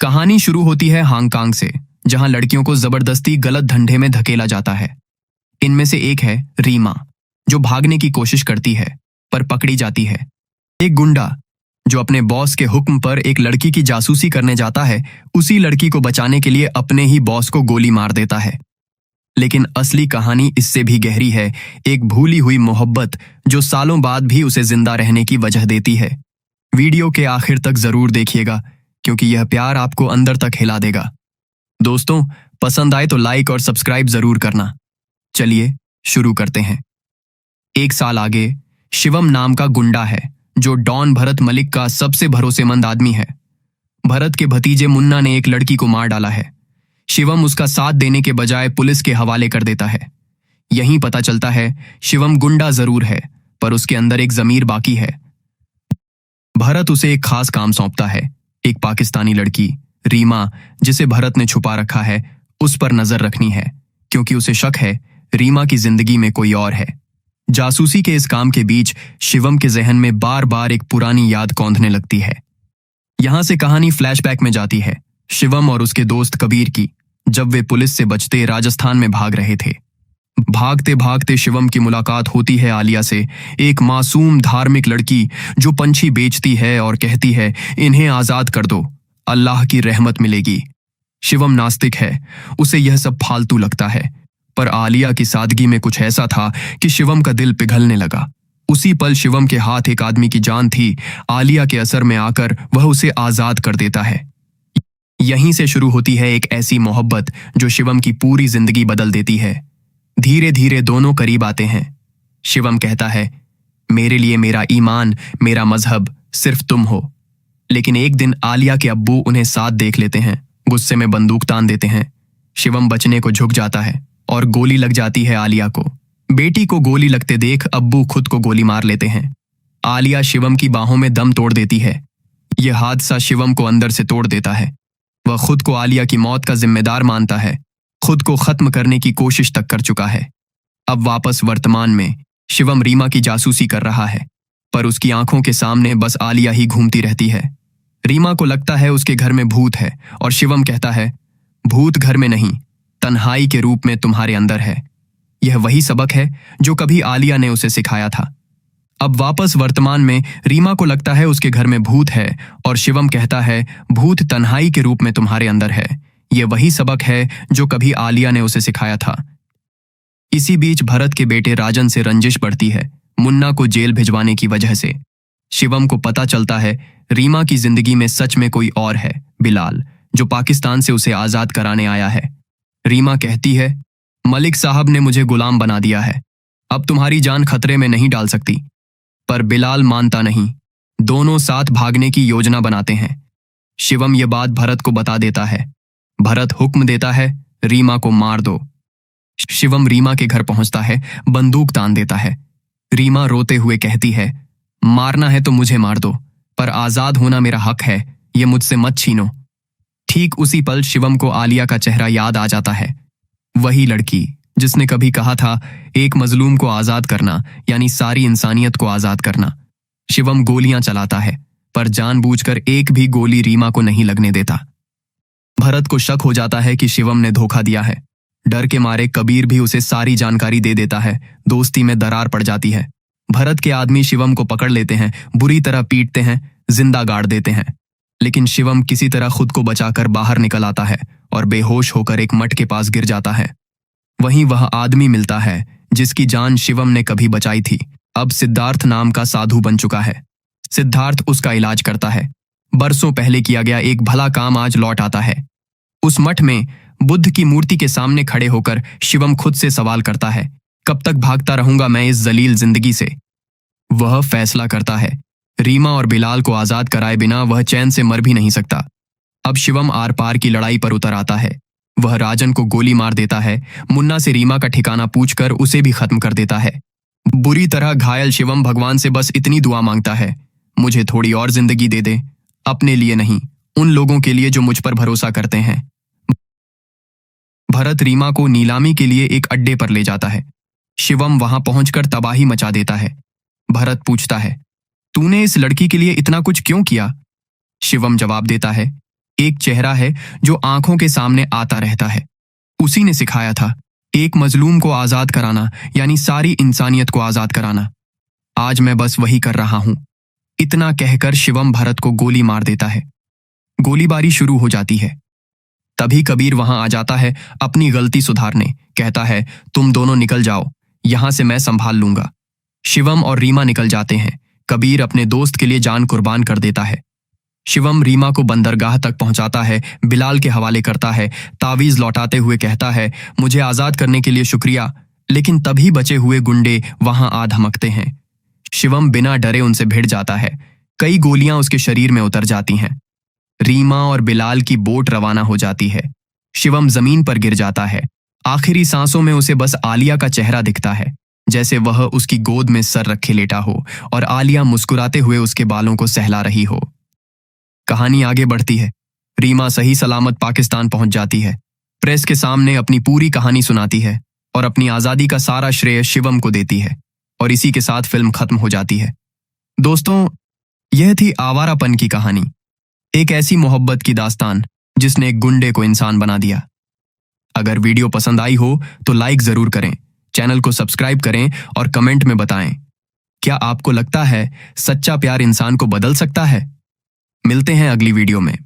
कहानी शुरू होती है हांगकांग से, जहां लड़कियों को जबरदस्ती गलत धंधे में धकेला जाता है। इनमें से एक है रीमा, जो भागने की कोशिश करती है पर पकड़ी जाती है। एक गुंडा जो अपने बॉस के हुक्म पर एक लड़की की जासूसी करने जाता है, उसी लड़की को बचाने के लिए अपने ही बॉस को गोली मार देता है। लेकिन असली कहानी इससे भी गहरी है, एक भूली हुई मोहब्बत जो सालों बाद भी उसे जिंदा रहने की वजह देती है। वीडियो के आखिर तक जरूर देखिएगा, क्योंकि यह प्यार आपको अंदर तक हिला देगा। दोस्तों, पसंद आए तो लाइक और सब्सक्राइब जरूर करना। चलिए शुरू करते हैं। एक साल आगे शिवम नाम का गुंडा है, जो डॉन भरत मलिक का सबसे भरोसेमंद आदमी है। भरत के भतीजे मुन्ना ने एक लड़की को मार डाला है। शिवम उसका साथ देने के बजाय पुलिस के हवाले कर देता है। यहीं पता चलता है शिवम गुंडा जरूर है, पर उसके अंदर एक जमीर बाकी है। भरत उसे एक खास काम सौंपता है। एक पाकिस्तानी लड़की रीमा, जिसे भरत ने छुपा रखा है, उस पर नजर रखनी है, क्योंकि उसे शक है रीमा की जिंदगी में कोई और है। जासूसी के इस काम के बीच शिवम के जहन में बार बार एक पुरानी याद कौंधने लगती है। यहां से कहानी फ्लैशबैक में जाती है, शिवम और उसके दोस्त कबीर की, जब वे पुलिस से बचते राजस्थान में भाग रहे थे। भागते भागते शिवम की मुलाकात होती है आलिया से, एक मासूम धार्मिक लड़की जो पंछी बेचती है और कहती है, इन्हें आजाद कर दो, अल्लाह की रहमत मिलेगी। शिवम नास्तिक है, उसे यह सब फालतू लगता है, पर आलिया की सादगी में कुछ ऐसा था कि शिवम का दिल पिघलने लगा। उसी पल शिवम के हाथ एक आदमी की जान थी। आलिया के असर में आकर वह उसे आजाद कर देता है। यहीं से शुरू होती है एक ऐसी मोहब्बत जो शिवम की पूरी जिंदगी बदल देती है। धीरे धीरे दोनों करीब आते हैं। शिवम कहता है, मेरे लिए मेरा ईमान, मेरा मजहब सिर्फ तुम हो। लेकिन एक दिन आलिया के अब्बू उन्हें साथ देख लेते हैं, गुस्से में बंदूक तान देते हैं। शिवम बचने को झुक जाता है और गोली लग जाती है आलिया को। बेटी को गोली लगते देख अब्बू खुद को गोली मार लेते हैं। आलिया शिवम की बाहों में दम तोड़ देती है। यह हादसा शिवम को अंदर से तोड़ देता है। वह खुद को आलिया की मौत का जिम्मेदार मानता है, खुद को खत्म करने की कोशिश तक कर चुका है। अब वापस वर्तमान में शिवम रीमा की जासूसी कर रहा है, पर उसकी आंखों के सामने बस आलिया ही घूमती रहती है। रीमा को लगता है उसके घर में भूत है, और शिवम कहता है, भूत घर में नहीं, तन्हाई के रूप में तुम्हारे अंदर है। यह वही सबक है जो कभी आलिया ने उसे सिखाया था। अब वापस वर्तमान में रीमा को लगता है उसके घर में भूत है, और शिवम कहता है, भूत तन्हाई के रूप में तुम्हारे अंदर है। यह वही सबक है जो कभी आलिया ने उसे सिखाया था। इसी बीच भरत के बेटे राजन से रंजिश बढ़ती है, मुन्ना को जेल भिजवाने की वजह से। शिवम को पता चलता है रीमा की जिंदगी में सच में कोई और है, बिलाल, जो पाकिस्तान से उसे आजाद कराने आया है। रीमा कहती है, मलिक साहब ने मुझे गुलाम बना दिया है, अब तुम्हारी जान खतरे में नहीं डाल सकती। पर बिलाल मानता नहीं। दोनों साथ भागने की योजना बनाते हैं। शिवम ये बात भरत को बता देता है। भरत हुक्म देता है, रीमा को मार दो। शिवम रीमा के घर पहुंचता है, बंदूक तान देता है। रीमा रोते हुए कहती है, मारना है तो मुझे मार दो, पर आजाद होना मेरा हक है, ये मुझसे मत छीनो। ठीक उसी पल शिवम को आलिया का चेहरा याद आ जाता है। वही लड़की जिसने कभी कहा था, एक मजलूम को आजाद करना यानी सारी इंसानियत को आजाद करना। शिवम गोलियां चलाता है, पर जानबूझकर एक भी गोली रीमा को नहीं लगने देता। भरत को शक हो जाता है कि शिवम ने धोखा दिया है। डर के मारे कबीर भी उसे सारी जानकारी दे देता है। दोस्ती में दरार पड़ जाती है। भरत के आदमी शिवम को पकड़ लेते हैं, बुरी तरह पीटते हैं, जिंदा गाड़ देते हैं। लेकिन शिवम किसी तरह खुद को बचाकर बाहर निकल आता है और बेहोश होकर एक मठ के पास गिर जाता है। वहीं वह आदमी मिलता है जिसकी जान शिवम ने कभी बचाई थी। अब सिद्धार्थ नाम का साधु बन चुका है। सिद्धार्थ उसका इलाज करता है। बरसों पहले किया गया एक भला काम आज लौट आता है। उस मठ में बुद्ध की मूर्ति के सामने खड़े होकर शिवम खुद से सवाल करता है, कब तक भागता रहूंगा मैं इस जलील जिंदगी से। वह फैसला करता है, रीमा और बिलाल को आजाद कराए बिना वह चैन से मर भी नहीं सकता। अब शिवम आर पार की लड़ाई पर उतर आता है। वह राजन को गोली मार देता है। मुन्ना से रीमा का ठिकाना पूछकर उसे भी खत्म कर देता है। बुरी तरह घायल शिवम भगवान से बस इतनी दुआ मांगता है, मुझे थोड़ी और जिंदगी दे दे, अपने लिए नहीं, उन लोगों के लिए जो मुझ पर भरोसा करते हैं। भरत रीमा को नीलामी के लिए एक अड्डे पर ले जाता है। शिवम वहां पहुंचकर तबाही मचा देता है। भरत पूछता है, तूने इस लड़की के लिए इतना कुछ क्यों किया? शिवम जवाब देता है, एक चेहरा है जो आंखों के सामने आता रहता है। उसी ने सिखाया था एक मजलूम को आजाद कराना यानी सारी इंसानियत को आजाद कराना। आज मैं बस वही कर रहा हूं। इतना कहकर शिवम भरत को गोली मार देता है। गोलीबारी शुरू हो जाती है। तभी कबीर वहां आ जाता है अपनी गलती सुधारने। कहता है, तुम दोनों निकल जाओ, यहां से मैं संभाल लूंगा। शिवम और रीमा निकल जाते हैं। कबीर अपने दोस्त के लिए जान कुर्बान कर देता है। शिवम रीमा को बंदरगाह तक पहुंचाता है, बिलाल के हवाले करता है, तावीज लौटाते हुए कहता है, मुझे आजाद करने के लिए शुक्रिया। लेकिन तभी बचे हुए गुंडे वहां आ धमकते हैं। शिवम बिना डरे उनसे भिड़ जाता है। कई गोलियां उसके शरीर में उतर जाती हैं। रीमा और बिलाल की बोट रवाना हो जाती है। शिवम जमीन पर गिर जाता है। आखिरी सांसों में उसे बस आलिया का चेहरा दिखता है, जैसे वह उसकी गोद में सर रखे लेटा हो और आलिया मुस्कुराते हुए उसके बालों को सहला रही हो। कहानी आगे बढ़ती है। रीमा सही सलामत पाकिस्तान पहुंच जाती है। प्रेस के सामने अपनी पूरी कहानी सुनाती है और अपनी आजादी का सारा श्रेय शिवम को देती है। और इसी के साथ फिल्म खत्म हो जाती है। दोस्तों, यह थी आवारापन की कहानी। एक ऐसी मोहब्बत की दास्तान जिसने एक गुंडे को इंसान बना दिया। अगर वीडियो पसंद आई हो तो लाइक जरूर करें, चैनल को सब्सक्राइब करें और कमेंट में बताएं, क्या आपको लगता है सच्चा प्यार इंसान को बदल सकता है? मिलते हैं अगली वीडियो में।